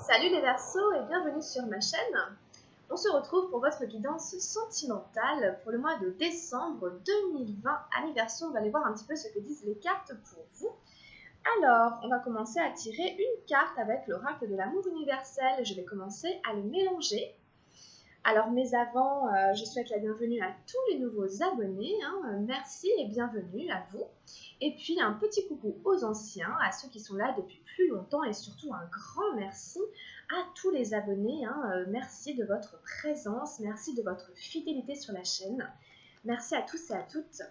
Salut les Verseaux et bienvenue sur ma chaîne. On se retrouve pour votre guidance sentimentale pour le mois de décembre 2020. Allez Verseaux, on va aller voir un petit peu ce que disent les cartes pour vous. Alors, on va commencer à tirer une carte avec l'oracle de l'amour universel. Je vais commencer à le mélanger. Alors, mais avant, je souhaite la bienvenue à tous les nouveaux abonnés. Merci et bienvenue à vous. Et puis, un petit coucou aux anciens, à ceux qui sont là depuis plus longtemps et surtout un grand merci à tous les abonnés. Merci de votre présence, merci de votre fidélité sur la chaîne. Merci à tous et à toutes,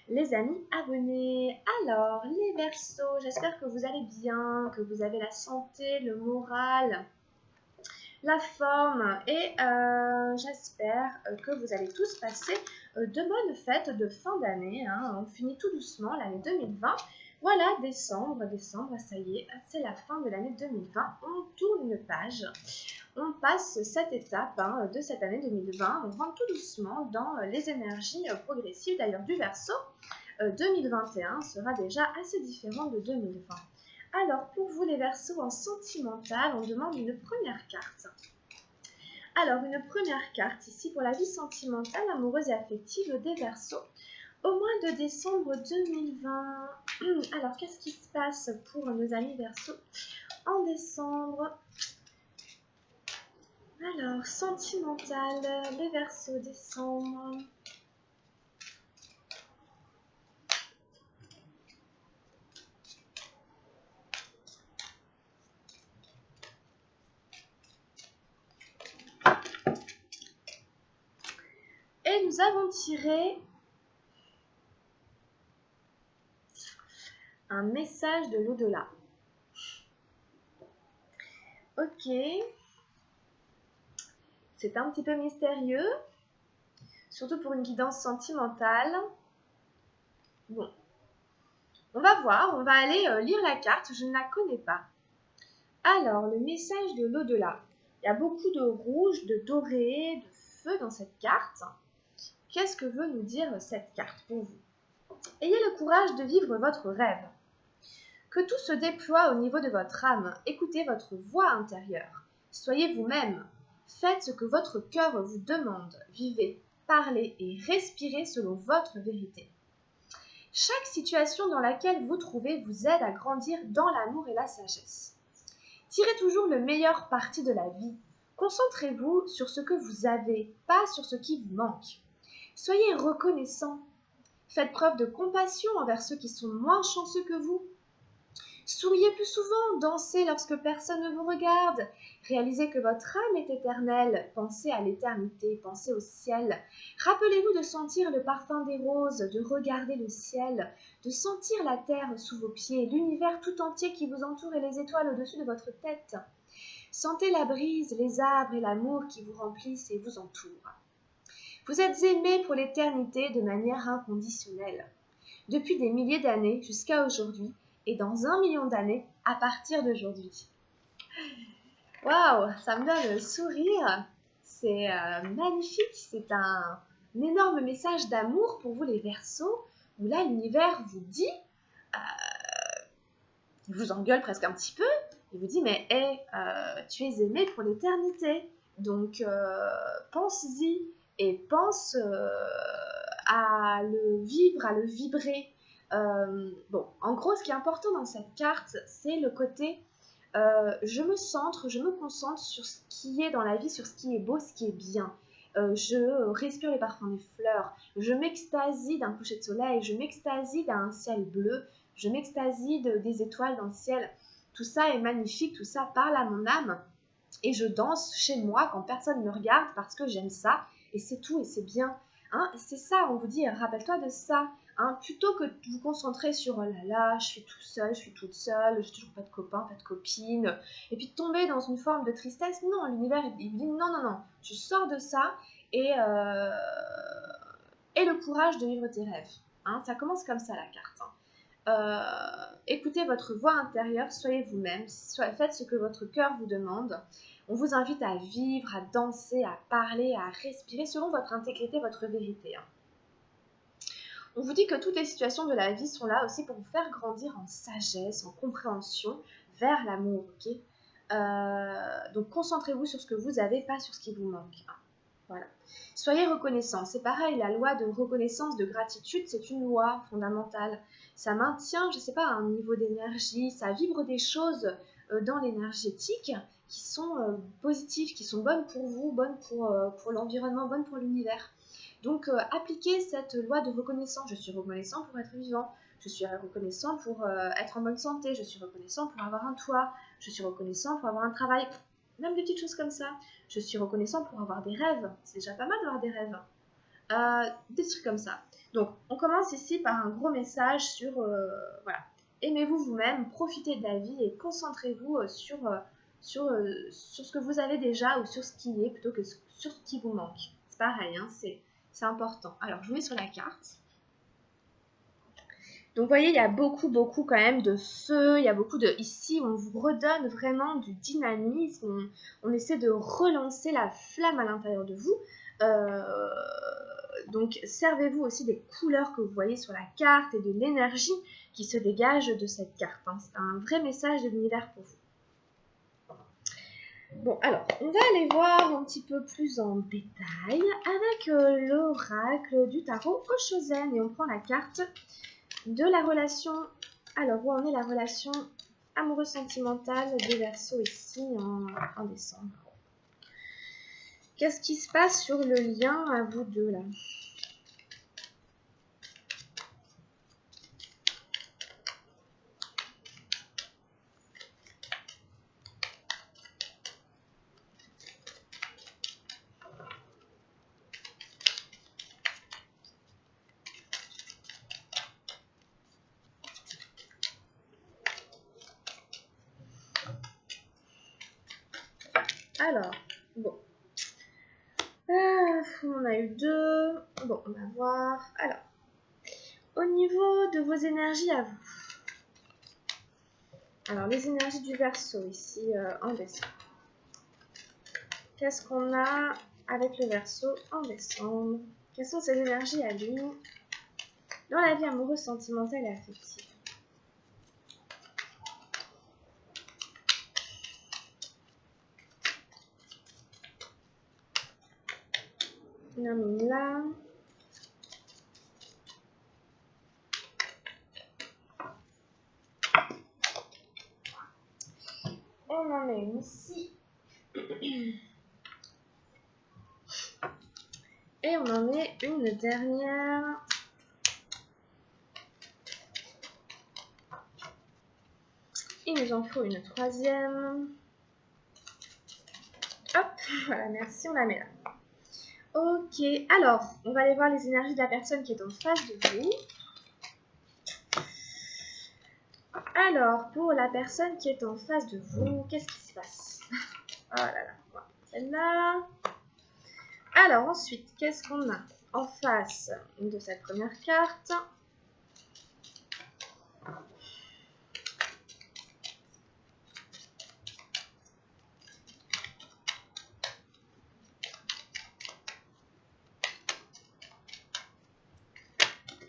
les amis abonnés. Alors, les Verseaux, j'espère que vous allez bien, que vous avez la santé, le moral, la forme et j'espère que vous allez tous passer de bonnes fêtes de fin d'année. On finit tout doucement l'année 2020. Voilà, décembre, ça y est, c'est la fin de l'année 2020. On tourne une page. On passe cette étape de cette année 2020. On rentre tout doucement dans les énergies progressives. D'ailleurs, du Verseau, 2021 sera déjà assez différent de 2020. Alors, pour vous les Verseaux en sentimental, on demande une première carte. Alors, une première carte ici pour la vie sentimentale, amoureuse et affective des Verseaux au mois de décembre 2020. Alors, qu'est-ce qui se passe pour nos amis Verseaux en décembre? Alors, sentimental, les Verseaux, décembre. Et nous avons tiré un message de l'au-delà. Ok. C'est un petit peu mystérieux, surtout pour une guidance sentimentale. Bon, on va voir, on va aller lire la carte, je ne la connais pas. Alors, le message de l'au-delà. Il y a beaucoup de rouge, de doré, de feu dans cette carte. Qu'est-ce que veut nous dire cette carte pour vous? Ayez le courage de vivre votre rêve. Que tout se déploie au niveau de votre âme. Écoutez votre voix intérieure. Soyez vous-même. Faites ce que votre cœur vous demande. Vivez, parlez et respirez selon votre vérité. Chaque situation dans laquelle vous trouvez vous aide à grandir dans l'amour et la sagesse. Tirez toujours le meilleur parti de la vie. Concentrez-vous sur ce que vous avez, pas sur ce qui vous manque. Soyez reconnaissant. Faites preuve de compassion envers ceux qui sont moins chanceux que vous. Souriez plus souvent, dansez lorsque personne ne vous regarde. Réalisez que votre âme est éternelle. Pensez à l'éternité, pensez au ciel. Rappelez-vous de sentir le parfum des roses, de regarder le ciel, de sentir la terre sous vos pieds, l'univers tout entier qui vous entoure et les étoiles au-dessus de votre tête. Sentez la brise, les arbres et l'amour qui vous remplissent et vous entourent. Vous êtes aimés pour l'éternité de manière inconditionnelle. Depuis des milliers d'années jusqu'à aujourd'hui, et dans 1 million d'années à partir d'aujourd'hui. Waouh, ça me donne le sourire. C'est magnifique. C'est un énorme message d'amour pour vous les Verseaux, où là l'univers vous dit, il vous engueule presque un petit peu, il vous dit mais tu es aimé pour l'éternité. Donc pense-y et pense à le vivre, à le vibrer. Bon, en gros, ce qui est important dans cette carte, c'est le côté je me centre, je me concentre sur ce qui est dans la vie, sur ce qui est beau, ce qui est bien. Je respire les parfums des fleurs, je m'extasie d'un coucher de soleil, je m'extasie d'un ciel bleu, je m'extasie des étoiles dans le ciel. Tout ça est magnifique, tout ça parle à mon âme. Et je danse chez moi quand personne me regarde parce que j'aime ça. Et c'est tout et c'est bien. C'est ça, on vous dit, rappelle-toi de ça. Plutôt que de vous concentrer sur oh là là, je suis tout seul, je suis toute seule, j'ai toujours pas de copain, pas de copine, et puis de tomber dans une forme de tristesse. Non, l'univers il dit non, tu sors de ça et le courage de vivre tes rêves. Ça commence comme ça la carte. Écoutez votre voix intérieure, soyez vous-même, faites ce que votre cœur vous demande. On vous invite à vivre, à danser, à parler, à respirer selon votre intégrité, votre vérité. On vous dit que toutes les situations de la vie sont là aussi pour vous faire grandir en sagesse, en compréhension vers l'amour. Okay, Donc concentrez-vous sur ce que vous avez, pas sur ce qui vous manque. Voilà. Soyez reconnaissant. C'est pareil, la loi de reconnaissance, de gratitude, c'est une loi fondamentale. Ça maintient, je ne sais pas, un niveau d'énergie, ça vibre des choses dans l'énergétique qui sont positives, qui sont bonnes pour vous, bonnes pour l'environnement, bonnes pour l'univers. Donc appliquez cette loi de reconnaissance. Je suis reconnaissant pour être vivant. Je suis reconnaissant pour être en bonne santé. Je suis reconnaissant pour avoir un toit. Je suis reconnaissant pour avoir un travail. Même des petites choses comme ça. Je suis reconnaissant pour avoir des rêves. C'est déjà pas mal d'avoir des rêves. Des trucs comme ça. Donc, on commence ici par un gros message sur, voilà, aimez-vous vous-même, profitez de la vie et concentrez-vous sur ce que vous avez déjà ou sur ce qui est plutôt que sur ce qui vous manque. C'est pareil, hein, c'est important. Alors, je vous mets sur la carte. Donc, vous voyez, il y a beaucoup quand même de feu. Il y a beaucoup de... Ici, on vous redonne vraiment du dynamisme. On essaie de relancer la flamme à l'intérieur de vous. Donc, servez-vous aussi des couleurs que vous voyez sur la carte et de l'énergie qui se dégage de cette carte. Hein. C'est un vrai message de l'univers pour vous. Bon, alors, on va aller voir un petit peu plus en détail avec l'oracle du tarot Oshozen. Et on prend la carte de la relation. Alors, où en est la relation amoureuse sentimentale des Verseaux ici en décembre? Qu'est-ce qui se passe sur le lien à vous deux là? Alors, bon. On a eu deux. Bon, on va voir. Alors, au niveau de vos énergies à vous. Alors, les énergies du Verseau ici en décembre. Qu'est-ce qu'on a avec le Verseau en décembre? Quelles sont ses énergies à lui dans la vie amoureuse, sentimentale et affective? On en est là. On en est une ici. Et on en est une dernière. Il nous en faut une troisième. Hop, voilà, merci, on la met là. Ok, alors, on va aller voir les énergies de la personne qui est en face de vous. Alors, pour la personne qui est en face de vous, qu'est-ce qui se passe? Oh là là, voilà, celle-là. Alors, ensuite, qu'est-ce qu'on a en face de cette première carte?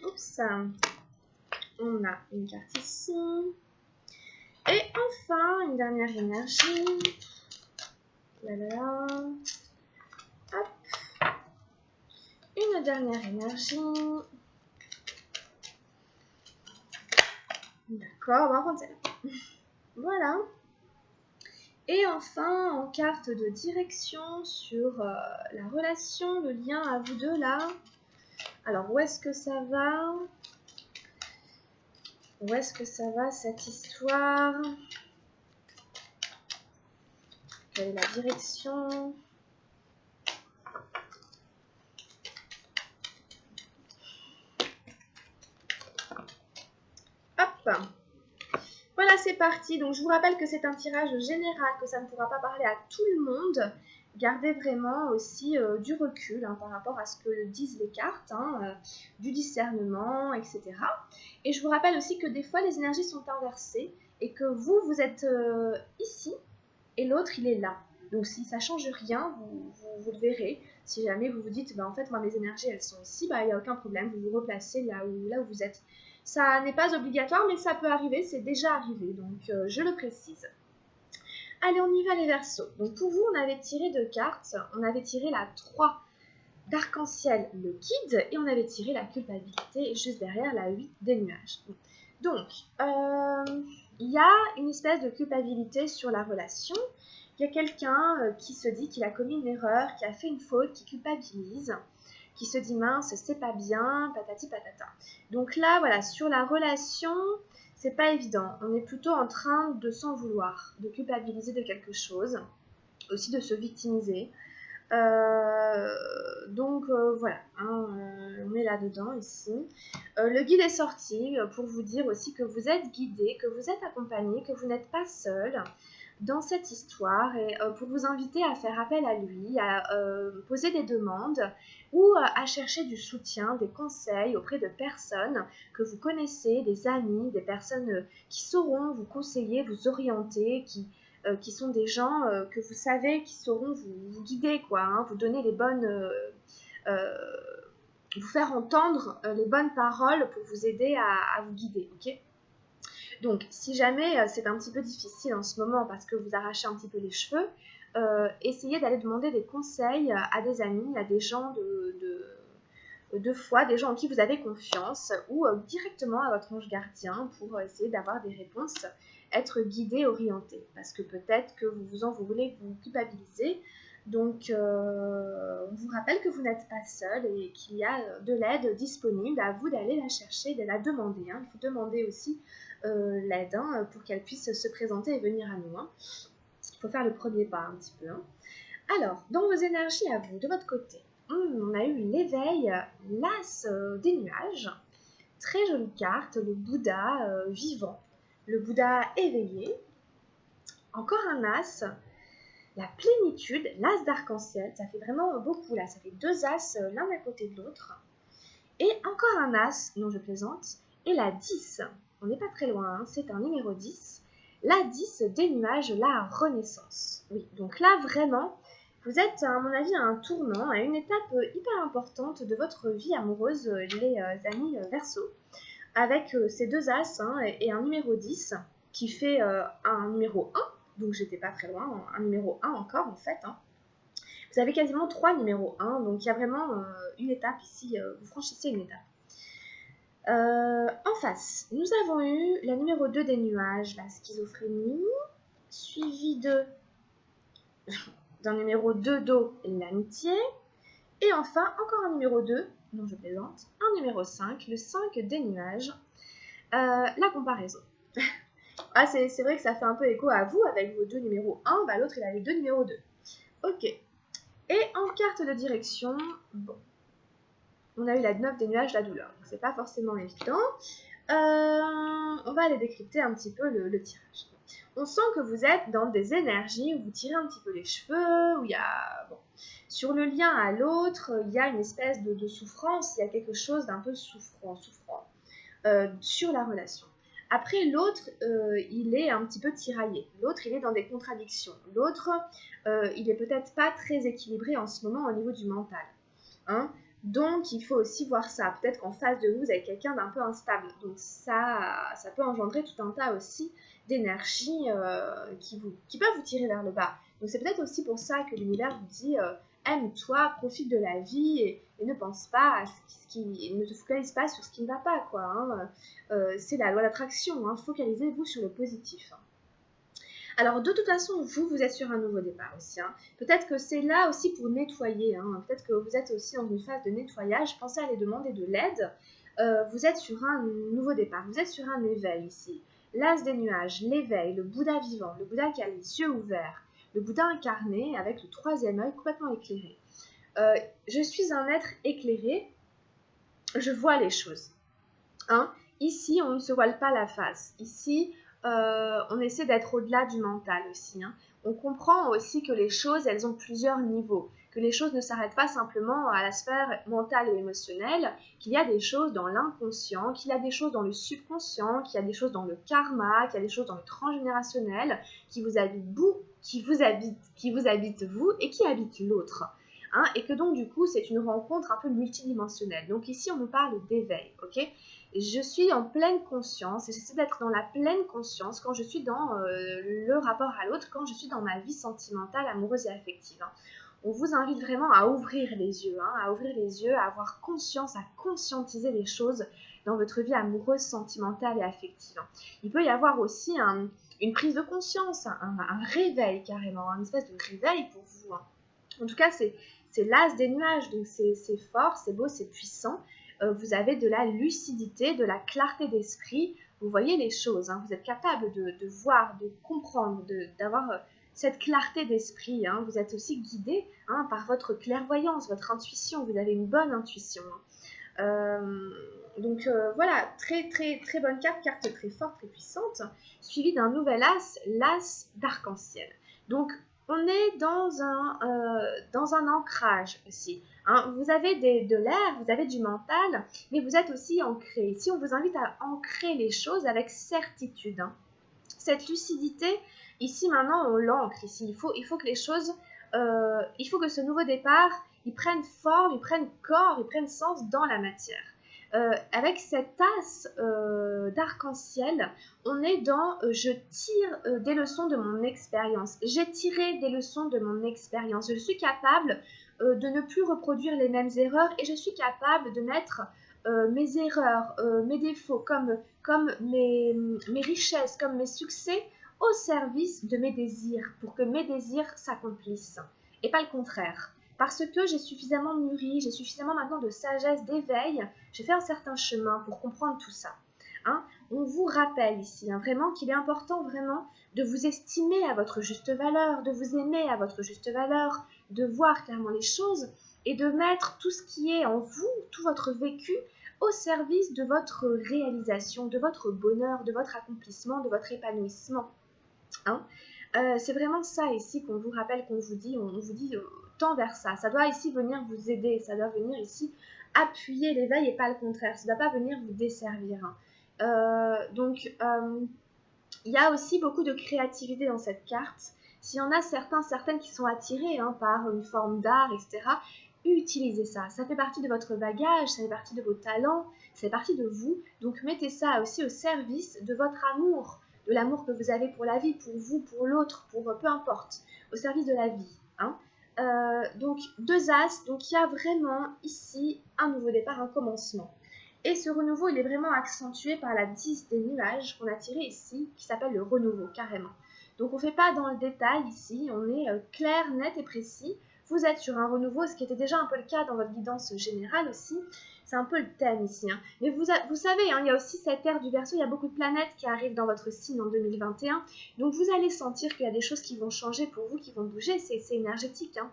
Oups, on a une carte ici. Et enfin, une dernière énergie. Là, là, là. Hop. Une dernière énergie. D'accord, on va prendre celle-là. Voilà. Et enfin, en carte de direction sur la relation, le lien à vous deux là. Alors, où est-ce que ça va? Où est-ce que ça va cette histoire? Quelle est la direction? Hop! Voilà, c'est parti. Donc, je vous rappelle que c'est un tirage général, que ça ne pourra pas parler à tout le monde. Gardez vraiment aussi du recul par rapport à ce que disent les cartes, du discernement, etc. Et je vous rappelle aussi que des fois, les énergies sont inversées et que vous êtes ici et l'autre, il est là. Donc, si ça ne change rien, vous le verrez. Si jamais vous vous dites, bah, en fait, moi, mes énergies, elles sont ici, bah, il n'y a aucun problème. Vous vous replacez là où vous êtes. Ça n'est pas obligatoire, mais ça peut arriver. C'est déjà arrivé, donc je le précise. Allez, on y va les Verseaux. Donc pour vous, on avait tiré 2 cartes. On avait tiré la 3 d'arc-en-ciel, le guide, et on avait tiré la culpabilité juste derrière la 8 des nuages. Donc, il y a une espèce de culpabilité sur la relation. Il y a quelqu'un qui se dit qu'il a commis une erreur, qui a fait une faute, qui culpabilise, qui se dit mince, c'est pas bien, patati patata. Donc là, voilà, sur la relation, c'est pas évident. On est plutôt en train de s'en vouloir, de culpabiliser de quelque chose, aussi de se victimiser. Donc voilà, hein, on est là-dedans ici. Le guide est sorti pour vous dire aussi que vous êtes guidé, que vous êtes accompagné, que vous n'êtes pas seul dans cette histoire et pour vous inviter à faire appel à lui, à poser des demandes ou à chercher du soutien, des conseils auprès de personnes que vous connaissez, des amis, des personnes qui sauront vous conseiller, vous orienter, qui sont des gens que vous savez, qui sauront vous guider, quoi, hein, vous donner les bonnes... vous faire entendre les bonnes paroles pour vous aider à vous guider, ok? Donc, si jamais c'est un petit peu difficile en ce moment parce que vous arrachez un petit peu les cheveux, essayez d'aller demander des conseils à des amis, à des gens de foi, des gens en qui vous avez confiance ou directement à votre ange gardien pour essayer d'avoir des réponses, être guidé, orienté. Parce que peut-être que vous en voulez vous culpabiliser. Donc, on vous rappelle que vous n'êtes pas seul et qu'il y a de l'aide disponible. À vous d'aller la chercher, de la demander. Hein. Il faut demander aussi l'aide pour qu'elle puisse se présenter et venir à nous. Hein. Il faut faire le premier pas un petit peu. Hein. Alors, dans vos énergies à vous, de votre côté, on a eu l'éveil, l'as des nuages. Très jolie carte, le Bouddha vivant, le Bouddha éveillé. Encore un as, la plénitude, l'as d'arc-en-ciel. Ça fait vraiment beaucoup là, ça fait 2 as l'un à côté de l'autre. Et encore un as, non je plaisante, et la 10. On n'est pas très loin, hein, c'est un numéro 10. La 10 des nuages, la renaissance. Oui, donc là vraiment, vous êtes à mon avis à un tournant, à une étape hyper importante de votre vie amoureuse, les amis Verseaux, avec ces 2 as hein, et un numéro 10 qui fait un numéro 1, donc j'étais pas très loin, un numéro 1 encore en fait. Hein. Vous avez quasiment 3 numéros 1, donc il y a vraiment une étape ici, vous franchissez une étape. En face, nous avons eu la numéro 2 des nuages, la schizophrénie, suivi d'un numéro 2 d'eau, l'amitié, et enfin encore un numéro 2, non je plaisante, un numéro 5, le 5 des nuages, la comparaison. Ah, c'est vrai que ça fait un peu écho à vous, avec vos 2 numéros 1, bah, l'autre il a eu 2 numéros 2. Ok. Et en carte de direction, bon, on a eu la 9 des nuages, la douleur. Donc c'est pas forcément évident. On va aller décrypter un petit peu le tirage. On sent que vous êtes dans des énergies où vous tirez un petit peu les cheveux, où il y a... Bon, sur le lien à l'autre, il y a une espèce de souffrance, il y a quelque chose d'un peu souffrant sur la relation. Après, l'autre, il est un petit peu tiraillé. L'autre, il est dans des contradictions. L'autre, il est peut-être pas très équilibré en ce moment au niveau du mental. Hein. Donc, il faut aussi voir ça. Peut-être qu'en face de vous, vous avez quelqu'un d'un peu instable. Donc, ça peut engendrer tout un tas aussi d'énergie qui peuvent vous tirer vers le bas. Donc, c'est peut-être aussi pour ça que l'univers vous dit aime-toi, profite de la vie et ne pense pas à ne te focalise pas sur ce qui ne va pas, quoi. Hein. C'est la loi d'attraction. Hein. Focalisez-vous sur le positif. Alors, de toute façon, vous êtes sur un nouveau départ aussi. Hein. Peut-être que c'est là aussi pour nettoyer. Hein. Peut-être que vous êtes aussi dans une phase de nettoyage. Pensez à aller demander de l'aide. Vous êtes sur un nouveau départ. Vous êtes sur un éveil ici. L'as des nuages, l'éveil, le Bouddha vivant, le Bouddha qui a les yeux ouverts, le Bouddha incarné avec le 3e œil complètement éclairé. Je suis un être éclairé. Je vois les choses. Hein. Ici, on ne se voile pas la face. Ici... on essaie d'être au-delà du mental aussi. Hein. On comprend aussi que les choses, elles ont plusieurs niveaux, que les choses ne s'arrêtent pas simplement à la sphère mentale ou émotionnelle, qu'il y a des choses dans l'inconscient, qu'il y a des choses dans le subconscient, qu'il y a des choses dans le karma, qu'il y a des choses dans le transgénérationnel, qui vous habitent vous et qui habitent l'autre. Hein, et que donc du coup c'est une rencontre un peu multidimensionnelle. Donc ici on nous parle d'éveil, ok ? je suis en pleine conscience et j'essaie d'être dans la pleine conscience quand je suis dans le rapport à l'autre, quand je suis dans ma vie sentimentale, amoureuse et affective. Hein. On vous invite vraiment à ouvrir les yeux, hein, à ouvrir les yeux, à avoir conscience, à conscientiser les choses dans votre vie amoureuse, sentimentale et affective. Hein. Il peut y avoir aussi une prise de conscience, un réveil carrément, une espèce de réveil pour vous. Hein. En tout cas, c'est l'as des nuages, donc c'est fort, c'est beau, c'est puissant. Vous avez de la lucidité, de la clarté d'esprit, vous voyez les choses, hein. Vous êtes capable de voir, de comprendre, d'avoir cette clarté d'esprit. Hein. Vous êtes aussi guidé hein, par votre clairvoyance, votre intuition, vous avez une bonne intuition. Hein. Donc voilà, très très très bonne carte très forte, très puissante, suivie d'un nouvel as, l'as d'arc-en-ciel. Donc on est dans un ancrage aussi. Hein. Vous avez de l'air, vous avez du mental, mais vous êtes aussi ancré. Ici, on vous invite à ancrer les choses avec certitude. Hein. Cette lucidité, ici maintenant, on l'ancre. Ici, il faut que les choses, il faut que ce nouveau départ, il prenne forme, il prenne corps, il prenne sens dans la matière. Avec cette as d'arc-en-ciel, on est dans je tire des leçons de mon expérience. J'ai tiré des leçons de mon expérience. Je suis capable de ne plus reproduire les mêmes erreurs et je suis capable de mettre mes erreurs, mes défauts, comme mes richesses, comme mes succès au service de mes désirs, pour que mes désirs s'accomplissent et pas le contraire. Parce que j'ai suffisamment mûri, j'ai suffisamment maintenant de sagesse, d'éveil, j'ai fait un certain chemin pour comprendre tout ça. Hein. On vous rappelle ici hein, vraiment qu'il est important vraiment de vous estimer à votre juste valeur, de vous aimer à votre juste valeur, de voir clairement les choses et de mettre tout ce qui est en vous, tout votre vécu, au service de votre réalisation, de votre bonheur, de votre accomplissement, de votre épanouissement. Hein. C'est vraiment ça ici qu'on vous rappelle, qu'on vous dit, on vous dit tend vers ça. Ça doit ici venir vous aider, ça doit venir ici appuyer l'éveil et pas le contraire. Ça ne doit pas venir vous desservir. Hein. Donc, il y a aussi beaucoup de créativité dans cette carte. S'il y en a certaines qui sont attirées hein, par une forme d'art, etc., utilisez ça. Ça fait partie de votre bagage, ça fait partie de vos talents, ça fait partie de vous. Donc, mettez ça aussi au service de votre amour, de l'amour que vous avez pour la vie, pour vous, pour l'autre, pour peu importe, au service de la vie. Hein. Donc, deux as, donc il y a vraiment ici un nouveau départ, un commencement. Et ce renouveau, il est vraiment accentué par la 10 des nuages qu'on a tiré ici, qui s'appelle le renouveau, carrément. Donc on ne fait pas dans le détail ici, on est clair, net et précis. Vous êtes sur un renouveau, ce qui était déjà un peu le cas dans votre guidance générale aussi. C'est un peu le thème ici. Hein. Mais vous savez, hein, il y a aussi cette ère du Verseau, il y a beaucoup de planètes qui arrivent dans votre signe en 2021. Donc vous allez sentir qu'il y a des choses qui vont changer pour vous, qui vont bouger, c'est énergétique. Hein.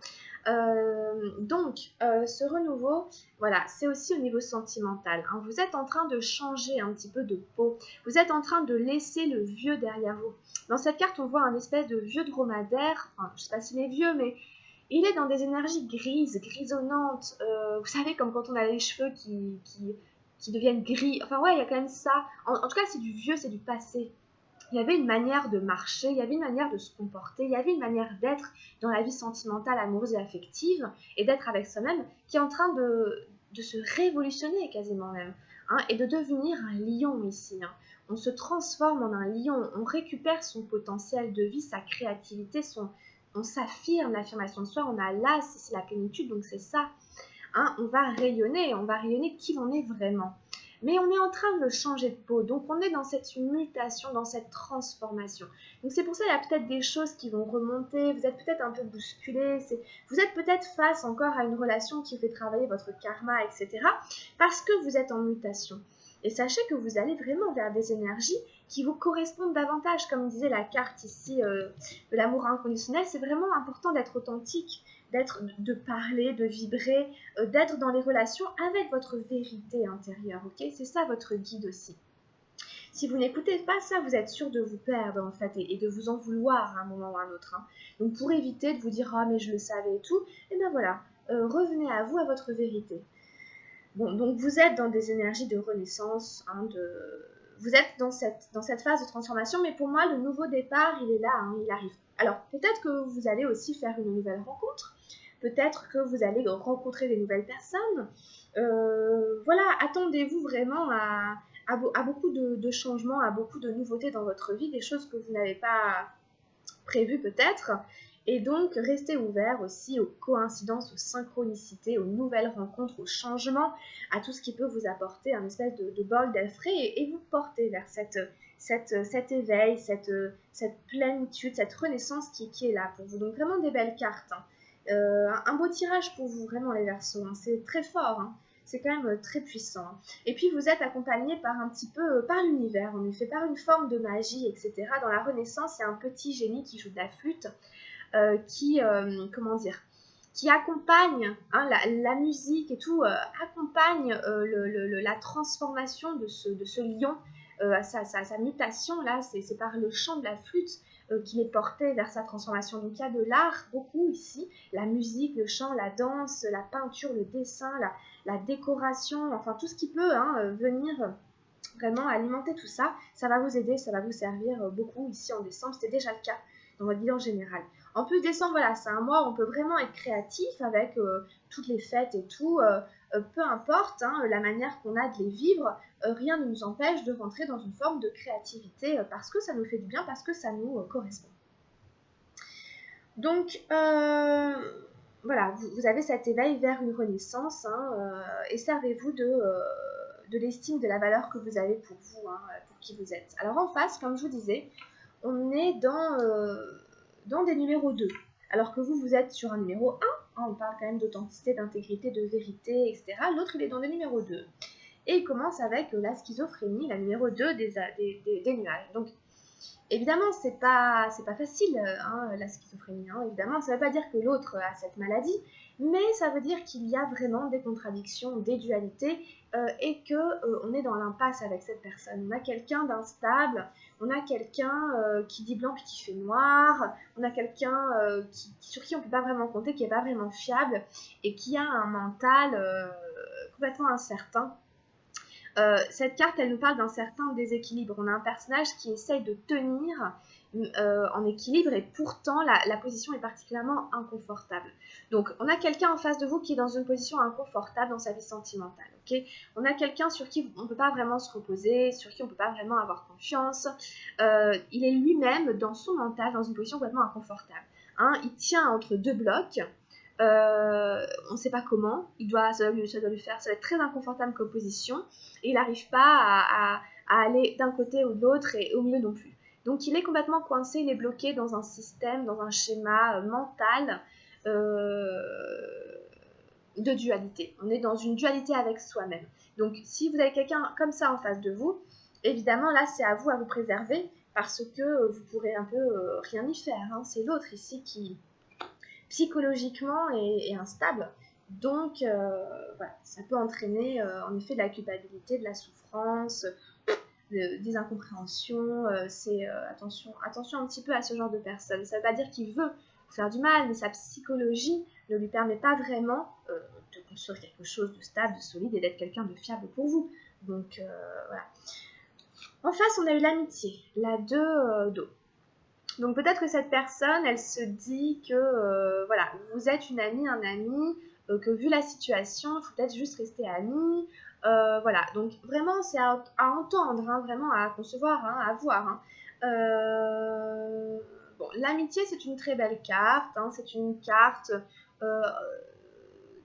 Ce renouveau, voilà, c'est aussi au niveau sentimental. Hein. Vous êtes en train de changer un petit peu de peau. Vous êtes en train de laisser le vieux derrière vous. Dans cette carte, on voit un espèce de vieux dromadaire. Enfin, je ne sais pas s'il est vieux, mais il est dans des énergies grises, grisonnantes. Vous savez, comme quand on a les cheveux qui deviennent gris. Enfin, ouais, il y a quand même ça. En tout cas, c'est du vieux, c'est du passé. Il y avait une manière de marcher, il y avait une manière de se comporter, il y avait une manière d'être dans la vie sentimentale, amoureuse et affective, et d'être avec soi-même, qui est en train de se révolutionner quasiment même, hein, et de devenir un lion ici. Hein. On se transforme en un lion, on récupère son potentiel de vie, sa créativité, on s'affirme, l'affirmation de soi, on a l'as, ici la plénitude, donc c'est ça. Hein, on va rayonner qui l'on est vraiment. Mais on est en train de changer de peau, donc on est dans cette mutation, dans cette transformation. Donc c'est pour ça qu'il y a peut-être des choses qui vont remonter, vous êtes peut-être un peu bousculé, vous êtes peut-être face encore à une relation qui fait travailler votre karma, etc. Parce que vous êtes en mutation. Et sachez que vous allez vraiment vers des énergies qui vous correspondent davantage. Comme disait la carte ici de l'amour inconditionnel, c'est vraiment important d'être authentique, de parler, de vibrer, d'être dans les relations avec votre vérité intérieure, ok? C'est ça votre guide aussi. Si vous n'écoutez pas ça, vous êtes sûr de vous perdre en fait et de vous en vouloir à un moment ou à un autre. Hein. Donc pour éviter de vous dire « Ah mais je le savais et tout », et bien voilà, revenez à vous, à votre vérité. Bon, donc vous êtes dans des énergies de renaissance, hein, vous êtes dans cette phase de transformation, mais pour moi, le nouveau départ, il est là, hein, il arrive. Alors, peut-être que vous allez aussi faire une nouvelle rencontre, peut-être que vous allez rencontrer des nouvelles personnes. Voilà, attendez-vous vraiment à beaucoup de changements, à beaucoup de nouveautés dans votre vie, des choses que vous n'avez pas prévues peut-être. Et donc, restez ouvert aussi aux coïncidences, aux synchronicités, aux nouvelles rencontres, aux changements, à tout ce qui peut vous apporter un espèce de bol d'air frais et vous porter vers cet éveil, cette plénitude, cette renaissance qui est là pour vous. Donc, vraiment des belles cartes. Un beau tirage pour vous, vraiment les Verseaux. C'est très fort. C'est quand même très puissant. Et puis vous êtes accompagné par un petit peu par l'univers, en effet, par une forme de magie, etc. Dans la Renaissance, il y a un petit génie qui joue de la flûte, comment dire, qui accompagne la musique et tout, accompagne la transformation de ce lion, sa mutation, là, c'est par le chant de la flûte qu'il est porté vers sa transformation. Donc il y a de l'art beaucoup ici, la musique, le chant, la danse, la peinture, le dessin, la décoration, enfin tout ce qui peut venir vraiment alimenter tout ça, ça va vous aider, ça va vous servir beaucoup ici en décembre. C'était déjà le cas dans votre bilan général. En plus, décembre, voilà, c'est un mois où on peut vraiment être créatif avec toutes les fêtes et tout. Peu importe la manière qu'on a de les vivre, rien ne nous empêche de rentrer dans une forme de créativité parce que ça nous fait du bien, parce que ça nous correspond. Donc, voilà, vous avez cet éveil vers une renaissance et servez-vous de l'estime, de la valeur que vous avez pour vous, pour qui vous êtes. Alors en face, comme je vous disais, on est dans des numéros 2. Alors que vous êtes sur un numéro 1, on parle quand même d'authenticité, d'intégrité, de vérité, etc. L'autre, il est dans des numéros 2. Et il commence avec la schizophrénie, la numéro 2 des nuages. Donc, évidemment, c'est pas facile, la schizophrénie. Évidemment, ça ne veut pas dire que l'autre a cette maladie, mais ça veut dire qu'il y a vraiment des contradictions, des dualités, et qu'on est dans l'impasse avec cette personne. On a quelqu'un d'instable, on a quelqu'un qui dit blanc puis qui fait noir, on a quelqu'un sur qui on ne peut pas vraiment compter, qui n'est pas vraiment fiable, et qui a un mental complètement incertain. Cette carte, elle nous parle d'un certain déséquilibre. On a un personnage qui essaye de tenir en équilibre et pourtant la position est particulièrement inconfortable. Donc on a quelqu'un en face de vous qui est dans une position inconfortable dans sa vie sentimentale. Okay, on a quelqu'un sur qui on ne peut pas vraiment se reposer, sur qui on ne peut pas vraiment avoir confiance. Il est lui-même dans son mental dans une position complètement inconfortable. Il tient entre deux blocs. On ne sait pas comment, ça doit lui faire, ça va être très inconfortable comme position, et il n'arrive pas à aller d'un côté ou de l'autre et au milieu non plus. Donc il est complètement coincé, il est bloqué dans un système, dans un schéma mental de dualité. On est dans une dualité avec soi-même. Donc si vous avez quelqu'un comme ça en face de vous, évidemment là c'est à vous préserver parce que vous pourrez un peu rien y faire. C'est l'autre ici qui psychologiquement est instable. Donc, voilà, ça peut entraîner en effet de la culpabilité, de la souffrance, des incompréhensions. Attention un petit peu à ce genre de personne. Ça ne veut pas dire qu'il veut faire du mal, mais sa psychologie ne lui permet pas vraiment de construire quelque chose de stable, de solide et d'être quelqu'un de fiable pour vous. Donc, voilà. En face, on a eu l'amitié, la 2 d'eau. Donc peut-être que cette personne, elle se dit que voilà, vous êtes une amie, un ami, que vu la situation, il faut peut-être juste rester amis. Voilà, donc vraiment c'est à entendre, vraiment à concevoir, à voir. Bon, l'amitié c'est une très belle carte, c'est une carte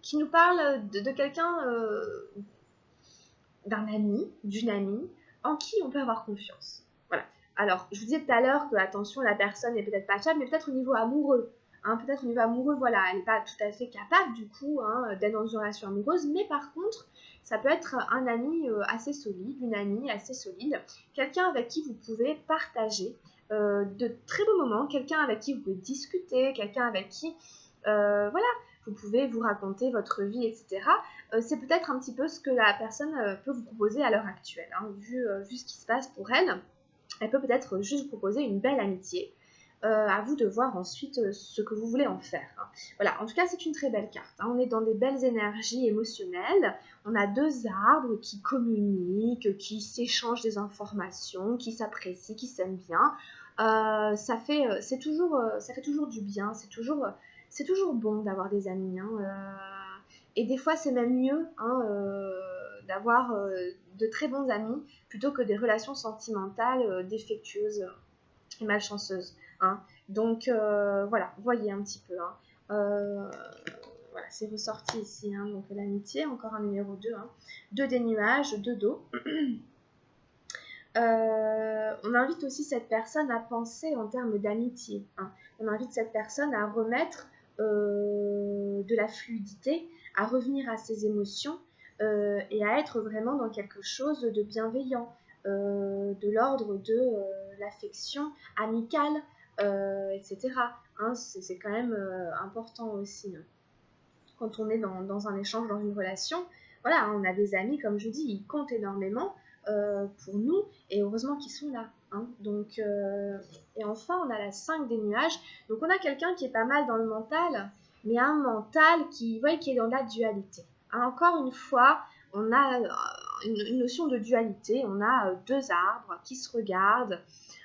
qui nous parle de quelqu'un, d'un ami, d'une amie, en qui on peut avoir confiance. Voilà. Alors, je vous disais tout à l'heure que, attention, la personne n'est peut-être pas fiable, mais peut-être au niveau amoureux. Peut-être au niveau amoureux, voilà, elle n'est pas tout à fait capable, du coup, d'être dans une relation amoureuse, mais par contre, ça peut être un ami assez solide, une amie assez solide, quelqu'un avec qui vous pouvez partager de très beaux moments, quelqu'un avec qui vous pouvez discuter, quelqu'un avec qui, voilà, vous pouvez vous raconter votre vie, etc. C'est peut-être un petit peu ce que la personne peut vous proposer à l'heure actuelle. Vu ce qui se passe pour elle, elle peut peut-être juste vous proposer une belle amitié. À vous de voir ensuite ce que vous voulez en faire. Voilà, en tout cas, c'est une très belle carte. On est dans des belles énergies émotionnelles. On a 2 arbres qui communiquent, qui s'échangent des informations, qui s'apprécient, qui s'aiment bien. Ça fait toujours du bien. C'est toujours C'est toujours bon d'avoir des amis, hein, et des fois c'est même mieux, hein, d'avoir de très bons amis plutôt que des relations sentimentales défectueuses et malchanceuses, hein. Donc voilà, voyez un petit peu, hein. Voilà, c'est ressorti ici, hein, donc l'amitié, encore un numéro 2, hein. 2 des nuages, 2 d'eau. On invite aussi cette personne à penser en termes d'amitié, hein. On invite cette personne à remettre de la fluidité, à revenir à ses émotions et à être vraiment dans quelque chose de bienveillant, de l'ordre de l'affection amicale, etc. Hein, c'est quand même important aussi, hein. Quand on est dans un échange, dans une relation, voilà, on a des amis, comme je dis, ils comptent énormément pour nous, et heureusement qu'ils sont là, hein. Donc, et enfin, on a la 5 des nuages. Donc, on a quelqu'un qui est pas mal dans le mental, mais un mental qui est dans la dualité, hein. Encore une fois, on a une notion de dualité. On a deux arbres qui se regardent,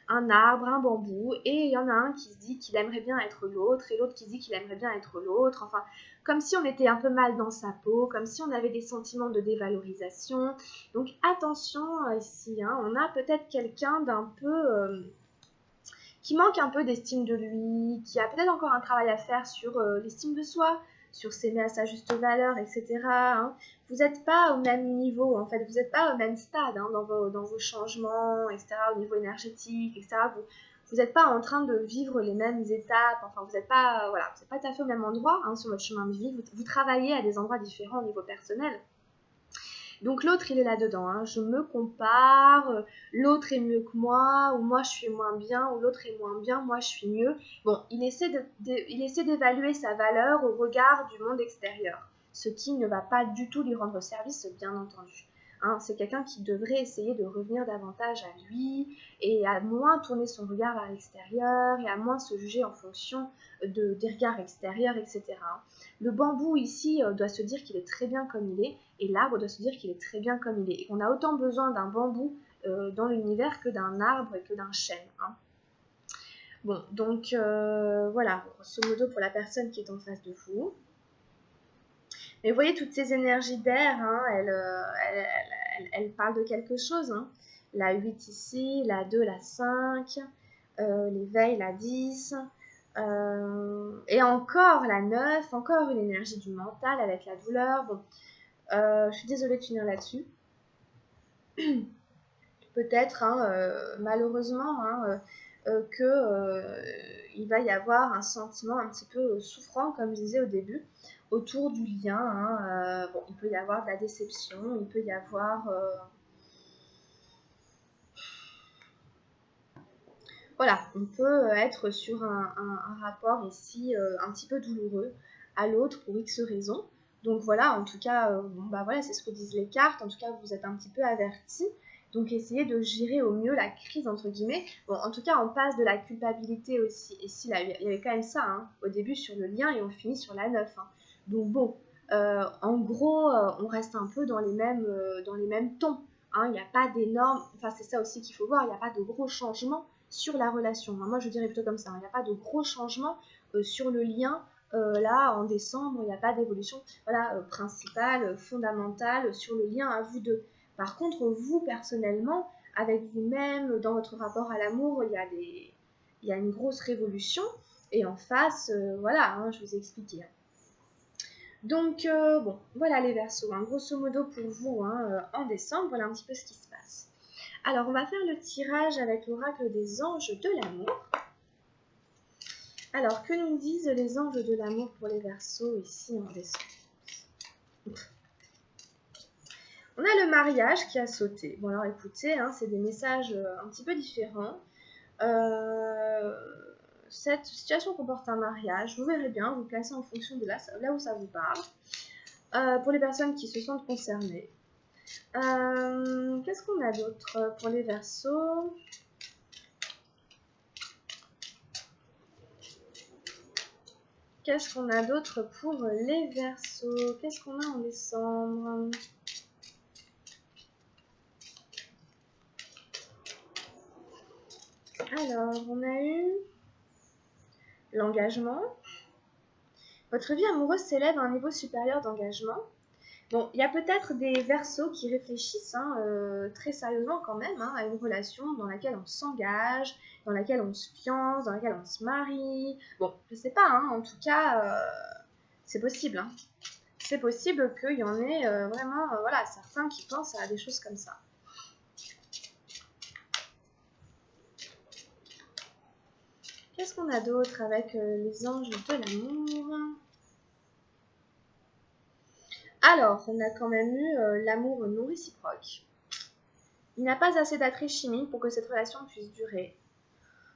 un arbre, un bambou, et il y en a un qui se dit qu'il aimerait bien être l'autre, et l'autre qui se dit qu'il aimerait bien être l'autre. Enfin, comme si on était un peu mal dans sa peau, comme si on avait des sentiments de dévalorisation. Donc attention ici, hein, on a peut-être quelqu'un d'un peu qui manque un peu d'estime de lui, qui a peut-être encore un travail à faire sur l'estime de soi, sur s'aimer à sa juste valeur, etc. Hein. Vous n'êtes pas au même niveau, en fait, vous n'êtes pas au même stade, hein, dans vos changements, etc., au niveau énergétique, etc. Vous n'êtes pas en train de vivre les mêmes étapes, enfin, vous n'êtes pas, voilà, vous n'êtes pas tout à fait au même endroit, hein, sur votre chemin de vie. Vous travaillez à des endroits différents au niveau personnel. Donc l'autre, il est là-dedans, hein. Je me compare, l'autre est mieux que moi, ou moi je suis moins bien, ou l'autre est moins bien, moi je suis mieux. Bon, il essaie d'évaluer sa valeur au regard du monde extérieur, ce qui ne va pas du tout lui rendre service, bien entendu. Hein, c'est quelqu'un qui devrait essayer de revenir davantage à lui et à moins tourner son regard vers l'extérieur et à moins se juger en fonction des regards extérieurs, etc. Le bambou ici doit se dire qu'il est très bien comme il est, et l'arbre doit se dire qu'il est très bien comme il est, et qu'on a autant besoin d'un bambou dans l'univers que d'un arbre et que d'un chêne, hein. Bon, donc voilà, grosso modo pour la personne qui est en face de vous. Mais vous voyez, toutes ces énergies d'air, hein, elles parlent de quelque chose, hein. La 8 ici, la 2, la 5, l'éveil, la 10, et encore la 9, encore une énergie du mental avec la douleur. Bon, je suis désolée de finir là-dessus. Peut-être, hein, malheureusement, hein, il va y avoir un sentiment un petit peu souffrant, comme je disais au début, autour du lien, hein. Bon, il peut y avoir de la déception, il peut y avoir... voilà, on peut être sur un rapport ici un petit peu douloureux à l'autre pour X raisons. Donc voilà, en tout cas, bon, bah voilà, c'est ce que disent les cartes. En tout cas, vous êtes un petit peu avertis. Donc essayez de gérer au mieux la crise, entre guillemets. Bon, en tout cas, on passe de la culpabilité aussi. Et si là, il y avait quand même ça, hein, au début sur le lien et on finit sur la 9. Hein. Donc bon, en gros, on reste un peu dans les mêmes tons. Hein. Il n'y a pas d'énormes... Enfin, c'est ça aussi qu'il faut voir, il n'y a pas de gros changements sur la relation. Moi, je dirais plutôt comme ça. Il n'y a pas de gros changements sur le lien. Là, en décembre, il n'y a pas d'évolution principale, fondamentale sur le lien à vous deux. Par contre, vous, personnellement, avec vous-même, dans votre rapport à l'amour, il y a une grosse révolution. Et en face, voilà, hein, je vous ai expliqué. Donc, bon, voilà les Verseaux. Hein, grosso modo pour vous, hein, en décembre, voilà un petit peu ce qui se passe. Alors, on va faire le tirage avec l'oracle des anges de l'amour. Alors, que nous disent les anges de l'amour pour les Verseaux ici en décembre? On a le mariage qui a sauté. Bon, alors écoutez, hein, c'est des messages un petit peu différents. Cette situation comporte un mariage. Vous verrez bien, vous placez en fonction de là où ça vous parle. Pour les personnes qui se sentent concernées. Qu'est-ce qu'on a d'autre pour les Verseaux? Qu'est-ce qu'on a d'autre pour les Verseaux? Qu'est-ce qu'on a en décembre? Alors, on a eu l'engagement, Votre vie amoureuse s'élève à un niveau supérieur d'engagement. Bon, il y a peut-être des Verseaux qui réfléchissent très sérieusement quand même à une relation dans laquelle on s'engage, dans laquelle on se fiance, dans laquelle on se marie. Bon, je sais pas, en tout cas, c'est possible. C'est possible qu'il y en ait vraiment, voilà, certains qui pensent à des choses comme ça. Qu'est-ce qu'on a d'autre avec les anges de l'amour? Alors, on a quand même eu l'amour non réciproque. Il n'y a pas assez d'attrait chimique pour que cette relation puisse durer.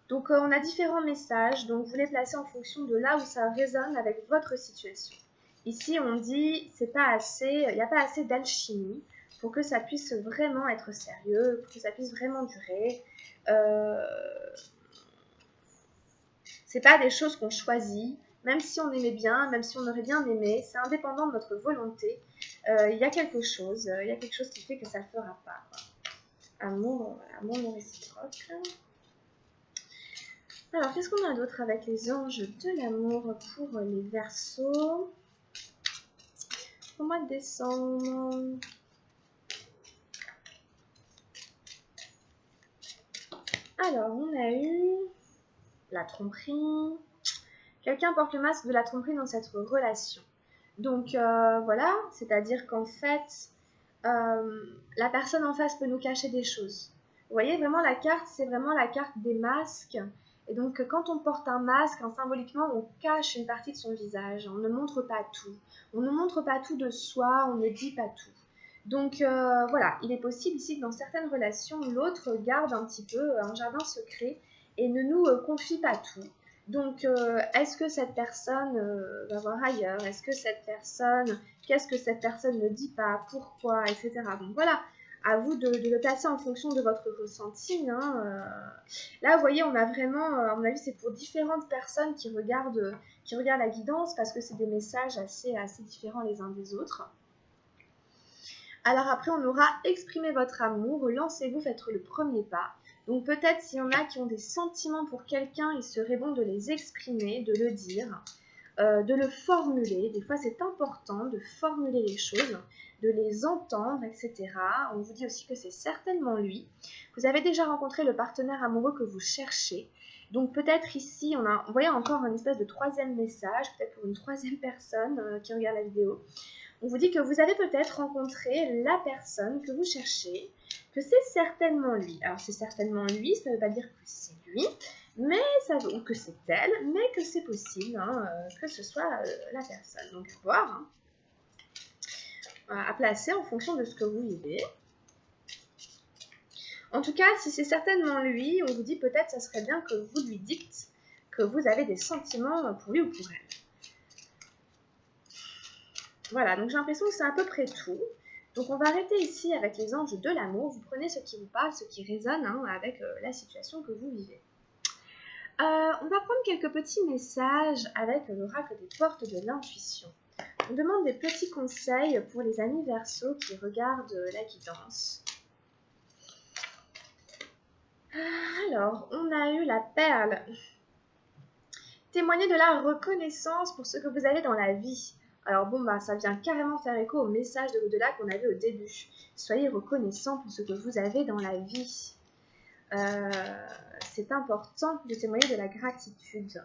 Donc, on a différents messages, donc vous les placez en fonction de là où ça résonne avec votre situation. Ici, on dit il n'y a pas assez d'alchimie pour que ça puisse vraiment être sérieux, pour que ça puisse vraiment durer. C'est pas des choses qu'on choisit, même si on aimait bien, même si on aurait bien aimé, c'est indépendant de notre volonté. Il y a quelque chose qui fait que ça ne le fera pas, quoi. Amour non réciproque. Alors, qu'est-ce qu'on a d'autre avec les anges de l'amour pour les Verseaux au mois de décembre? Alors, on a eu la tromperie. Quelqu'un porte le masque de la tromperie dans cette relation. Donc, voilà, c'est-à-dire qu'en fait, la personne en face peut nous cacher des choses. Vous voyez, vraiment, la carte, c'est vraiment la carte des masques. Et donc, quand on porte un masque, symboliquement, on cache une partie de son visage. On ne montre pas tout. On ne montre pas tout de soi, on ne dit pas tout. Donc, voilà, il est possible ici que dans certaines relations, l'autre garde un petit peu un jardin secret et ne nous confie pas tout. Donc, est-ce que cette personne va voir ailleurs? Est-ce que cette personne, qu'est-ce que cette personne ne dit pas? Pourquoi? Etc. Donc voilà, à vous de le placer en fonction de votre ressenti. Là, vous voyez, on a vraiment, à mon avis, c'est pour différentes personnes qui regardent la guidance parce que c'est des messages assez différents les uns des autres. Alors après, on aura exprimé votre amour, lancez-vous, faites le premier pas. Donc peut-être s'il y en a qui ont des sentiments pour quelqu'un, il serait bon de les exprimer, de le dire, de le formuler. Des fois, c'est important de formuler les choses, de les entendre, etc. On vous dit aussi que c'est certainement lui. Vous avez déjà rencontré le partenaire amoureux que vous cherchez. Donc peut-être ici, on voit encore une espèce de troisième message, peut-être pour une troisième personne qui regarde la vidéo. On vous dit que vous avez peut-être rencontré la personne que vous cherchez, que c'est certainement lui. Alors c'est certainement lui, ça ne veut pas dire que c'est lui, mais ou que c'est elle, mais que c'est possible que ce soit la personne. Donc à voir, à placer en fonction de ce que vous vivez. En tout cas, si c'est certainement lui, on vous dit peut-être ça serait bien que vous lui dites que vous avez des sentiments pour lui ou pour elle. Voilà, donc j'ai l'impression que c'est à peu près tout. Donc on va arrêter ici avec les anges de l'amour. Vous prenez ce qui vous parle, ce qui résonne avec la situation que vous vivez. On va prendre quelques petits messages avec l'oracle des portes de l'intuition. On demande des petits conseils pour les amis Verseaux qui regardent la guidance. Alors, on a eu la perle. Témoignez de la reconnaissance pour ce que vous avez dans la vie. Alors bon, ça vient carrément faire écho au message de l'au-delà qu'on avait au début. Soyez reconnaissant pour ce que vous avez dans la vie. C'est important de témoigner de la gratitude.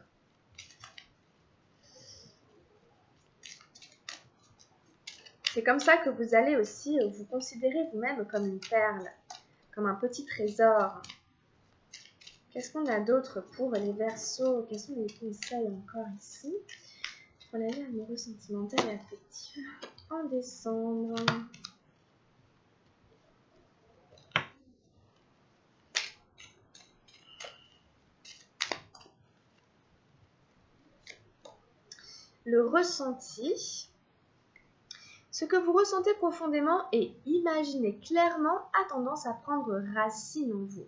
C'est comme ça que vous allez aussi vous considérer vous-même comme une perle, comme un petit trésor. Qu'est-ce qu'on a d'autre pour les Verseaux? Quels sont les conseils encore ici pour la vie amoureuse, sentimentale et affective en décembre? Le ressenti. Ce que vous ressentez profondément et imaginez clairement a tendance à prendre racine en vous.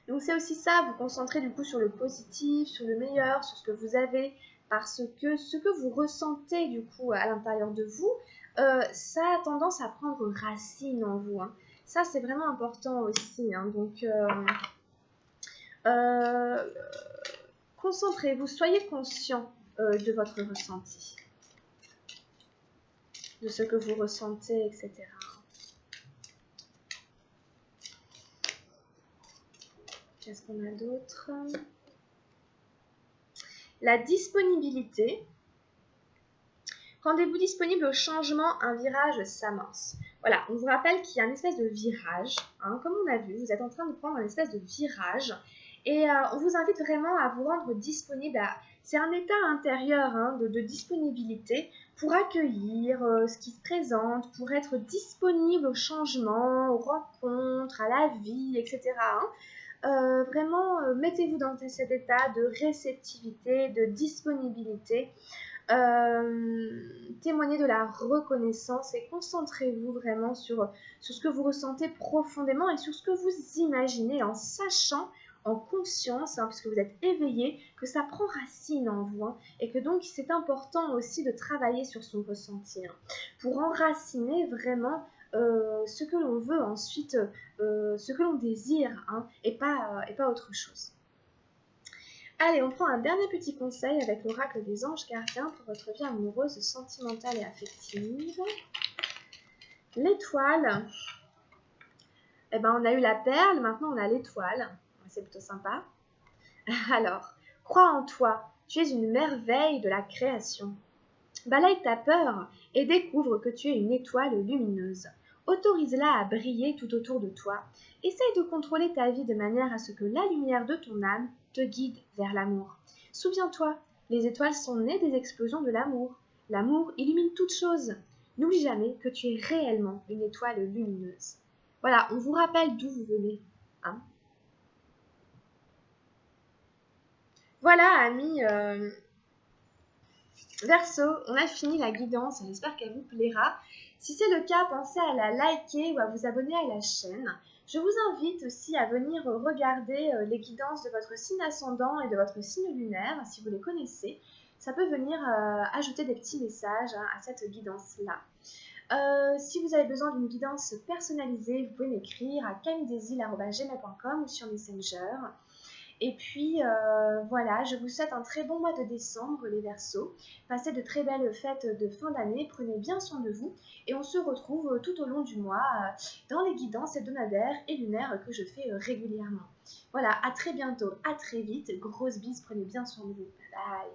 Donc c'est aussi ça, vous concentrez du coup sur le positif, sur le meilleur, sur ce que vous avez, parce que ce que vous ressentez du coup à l'intérieur de vous, ça a tendance à prendre racine en vous. Ça c'est vraiment important aussi. Donc concentrez-vous, soyez conscient de votre ressenti, de ce que vous ressentez, etc. Qu'est-ce qu'on a d'autre? La disponibilité. Rendez-vous disponible au changement, un virage s'amorce. Voilà, on vous rappelle qu'il y a une espèce de virage, hein, comme on a vu, vous êtes en train de prendre un espèce de virage, et on vous invite vraiment à vous rendre disponible. C'est un état intérieur hein, de disponibilité pour accueillir ce qui se présente, pour être disponible au changement, aux rencontres, à la vie, etc. Vraiment, mettez-vous dans cet état de réceptivité, de disponibilité. Témoignez de la reconnaissance et concentrez-vous vraiment sur ce que vous ressentez profondément et sur ce que vous imaginez en sachant, en conscience, hein, puisque vous êtes éveillé, que ça prend racine en vous hein, et que donc c'est important aussi de travailler sur son ressenti hein, pour enraciner vraiment ce que l'on veut ensuite, ce que l'on désire hein, et pas autre chose. Allez, on prend un dernier petit conseil avec l'oracle des anges gardiens pour votre vie amoureuse, sentimentale et affective. L'étoile. Eh ben, on a eu la perle, maintenant on a l'étoile. C'est plutôt sympa. Alors, crois en toi, tu es une merveille de la création. Balaye ta peur et découvre que tu es une étoile lumineuse. Autorise-la à briller tout autour de toi. Essaye de contrôler ta vie de manière à ce que la lumière de ton âme te guide vers l'amour. Souviens-toi, les étoiles sont nées des explosions de l'amour. L'amour illumine toute chose. N'oublie jamais que tu es réellement une étoile lumineuse. Voilà, on vous rappelle d'où vous venez. Hein. Voilà, amis Verseau, on a fini la guidance, j'espère qu'elle vous plaira. Si c'est le cas, pensez à la liker ou à vous abonner à la chaîne. Je vous invite aussi à venir regarder les guidances de votre signe ascendant et de votre signe lunaire, si vous les connaissez. Ça peut venir ajouter des petits messages hein, à cette guidance-là. Si vous avez besoin d'une guidance personnalisée, vous pouvez m'écrire à camilledesil@gmail.com ou sur Messenger. Et puis voilà, je vous souhaite un très bon mois de décembre les Verseaux. Passez de très belles fêtes de fin d'année, prenez bien soin de vous et on se retrouve tout au long du mois dans les guidances hebdomadaires et lunaires que je fais régulièrement. Voilà, à très bientôt, à très vite, grosse bise, prenez bien soin de vous. Bye bye.